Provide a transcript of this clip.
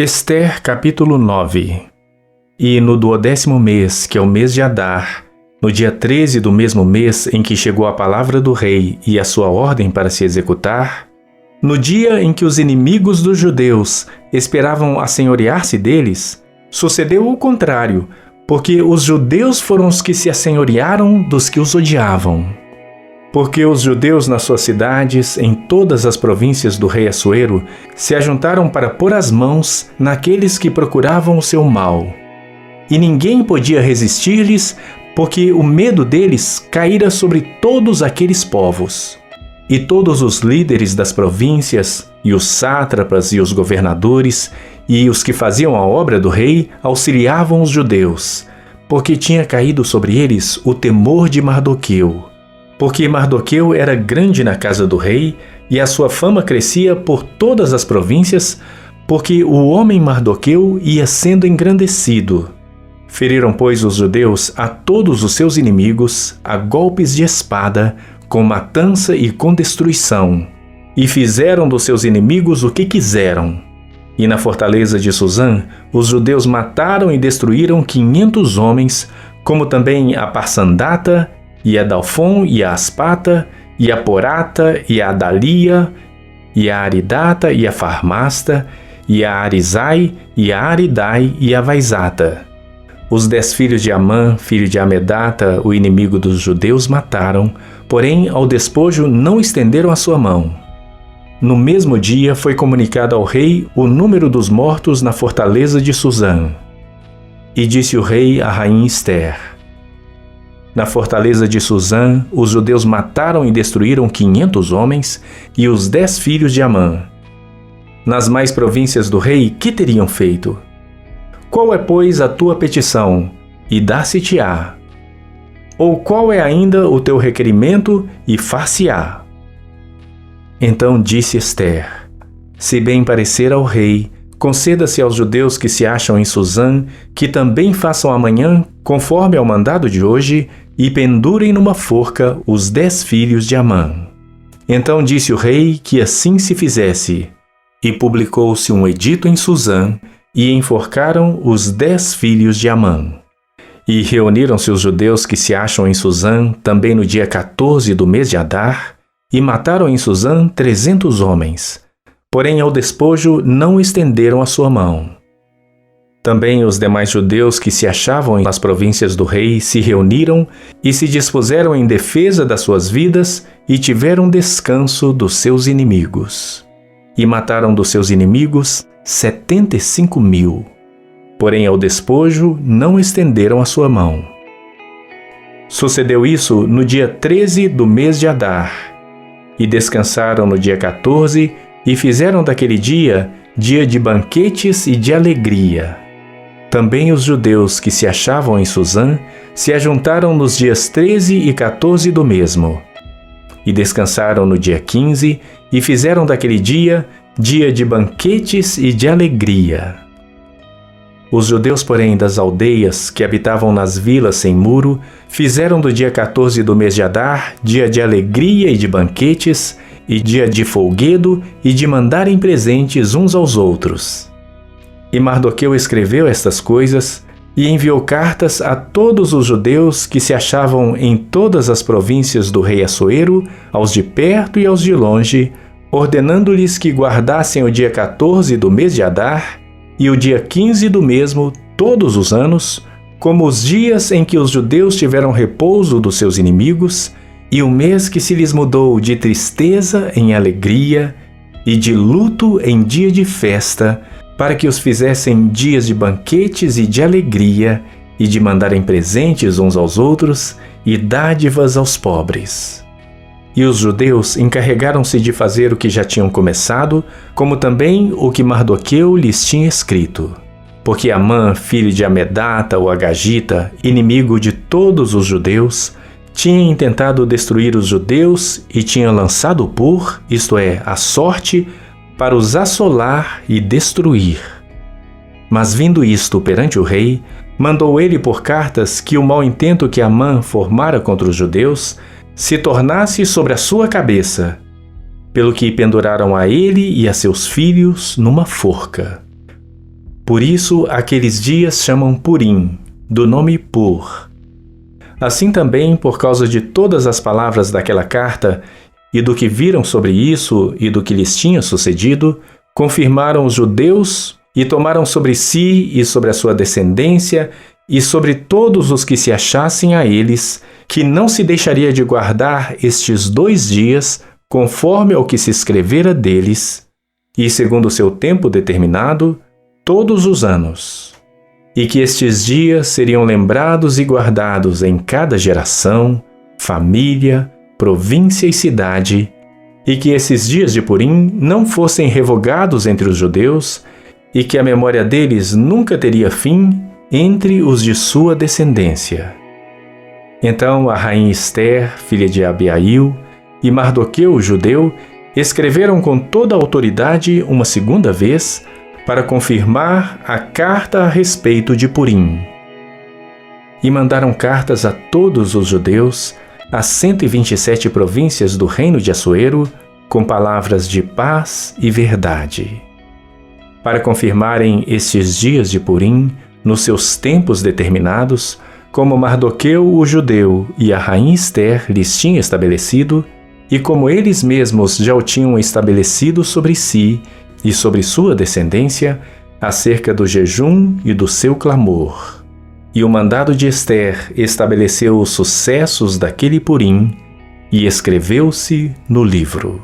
Ester, capítulo 9. E no 12º mês, que é o mês de Adar, no dia 13 do mesmo mês em que chegou a palavra do rei e a sua ordem para se executar, no dia em que os inimigos dos judeus esperavam assenhorear-se deles, sucedeu o contrário, porque os judeus foram os que se assenhorearam dos que os odiavam. Porque os judeus nas suas cidades, em todas as províncias do rei Assuero, se ajuntaram para pôr as mãos naqueles que procuravam o seu mal. E ninguém podia resistir-lhes, porque o medo deles caíra sobre todos aqueles povos. E todos os líderes das províncias, e os sátrapas e os governadores, e os que faziam a obra do rei, auxiliavam os judeus, porque tinha caído sobre eles o temor de Mardoqueu. Porque Mardoqueu era grande na casa do rei, e a sua fama crescia por todas as províncias, porque o homem Mardoqueu ia sendo engrandecido. Feriram, pois, os judeus a todos os seus inimigos, a golpes de espada, com matança e com destruição, e fizeram dos seus inimigos o que quiseram. E na fortaleza de Suzã, os judeus mataram e destruíram 500 homens, como também a Parsandata, e a Dalfon, e a Aspata, e a Porata, e a Adalia, e a Aridata, e a Farmasta, e a Arizai, e a Aridai, e a Vaizata. Os 10 filhos de Amã, filho de Amedata, o inimigo dos judeus, mataram, porém ao despojo não estenderam a sua mão. No mesmo dia foi comunicado ao rei o número dos mortos na fortaleza de Suzã. E disse o rei à rainha Ester: na fortaleza de Suzã, os judeus mataram e destruíram 500 homens e os 10 filhos de Amã. Nas mais províncias do rei, que teriam feito? Qual é, pois, a tua petição? E dar-se-te-á. Ou qual é ainda o teu requerimento? E far-se-á. Então disse Ester: se bem parecer ao rei, conceda-se aos judeus que se acham em Suzã, que também façam amanhã, conforme ao mandado de hoje, e pendurem numa forca os 10 filhos de Amã. Então disse o rei que assim se fizesse, e publicou-se um edito em Suzã, e enforcaram os 10 filhos de Amã. E reuniram-se os judeus que se acham em Suzã, também no dia 14 do mês de Adar, e mataram em Suzã 300 homens. Porém ao despojo não estenderam a sua mão. Também os demais judeus que se achavam nas províncias do rei se reuniram e se dispuseram em defesa das suas vidas e tiveram descanso dos seus inimigos. E mataram dos seus inimigos 75.000. Porém ao despojo não estenderam a sua mão. Sucedeu isso no dia 13 do mês de Adar. E descansaram no dia 14 e fizeram daquele dia dia de banquetes e de alegria. Também os judeus que se achavam em Suzã se ajuntaram nos dias 13 e 14 do mesmo. E descansaram no dia 15 e fizeram daquele dia dia de banquetes e de alegria. Os judeus, porém, das aldeias que habitavam nas vilas sem muro, fizeram do dia 14 do mês de Adar dia de alegria e de banquetes, e dia de folguedo e de mandarem presentes uns aos outros. E Mardoqueu escreveu estas coisas e enviou cartas a todos os judeus que se achavam em todas as províncias do rei Assuero, aos de perto e aos de longe, ordenando-lhes que guardassem o dia 14 do mês de Adar e o dia 15 do mesmo todos os anos, como os dias em que os judeus tiveram repouso dos seus inimigos, e o mês que se lhes mudou de tristeza em alegria e de luto em dia de festa, para que os fizessem dias de banquetes e de alegria, e de mandarem presentes uns aos outros e dádivas aos pobres. E os judeus encarregaram-se de fazer o que já tinham começado, como também o que Mardoqueu lhes tinha escrito. Porque Amã, filho de Amedata, o Agagita, inimigo de todos os judeus, tinha intentado destruir os judeus e tinha lançado o pur, isto é, a sorte, para os assolar e destruir. Mas vindo isto perante o rei, mandou ele por cartas que o mau intento que Amã formara contra os judeus se tornasse sobre a sua cabeça, pelo que penduraram a ele e a seus filhos numa forca. Por isso, aqueles dias chamam Purim, do nome Pur. Assim também, por causa de todas as palavras daquela carta, e do que viram sobre isso e do que lhes tinha sucedido, confirmaram os judeus e tomaram sobre si e sobre a sua descendência e sobre todos os que se achassem a eles, que não se deixaria de guardar estes 2 dias, conforme ao que se escrevera deles, e segundo o seu tempo determinado, todos os anos. E que estes dias seriam lembrados e guardados em cada geração, família, província e cidade, e que esses dias de Purim não fossem revogados entre os judeus, e que a memória deles nunca teria fim entre os de sua descendência. Então a rainha Ester, filha de Abiail, e Mardoqueu, o judeu, escreveram com toda a autoridade uma segunda vez para confirmar a carta a respeito de Purim. E mandaram cartas a todos os judeus, às 127 províncias do reino de Assuero, com palavras de paz e verdade. Para confirmarem estes dias de Purim, nos seus tempos determinados, como Mardoqueu o judeu e a rainha Ester lhes tinha estabelecido, e como eles mesmos já o tinham estabelecido sobre si e sobre sua descendência, acerca do jejum e do seu clamor. E o mandado de Ester estabeleceu os sucessos daquele Purim, e escreveu-se no livro.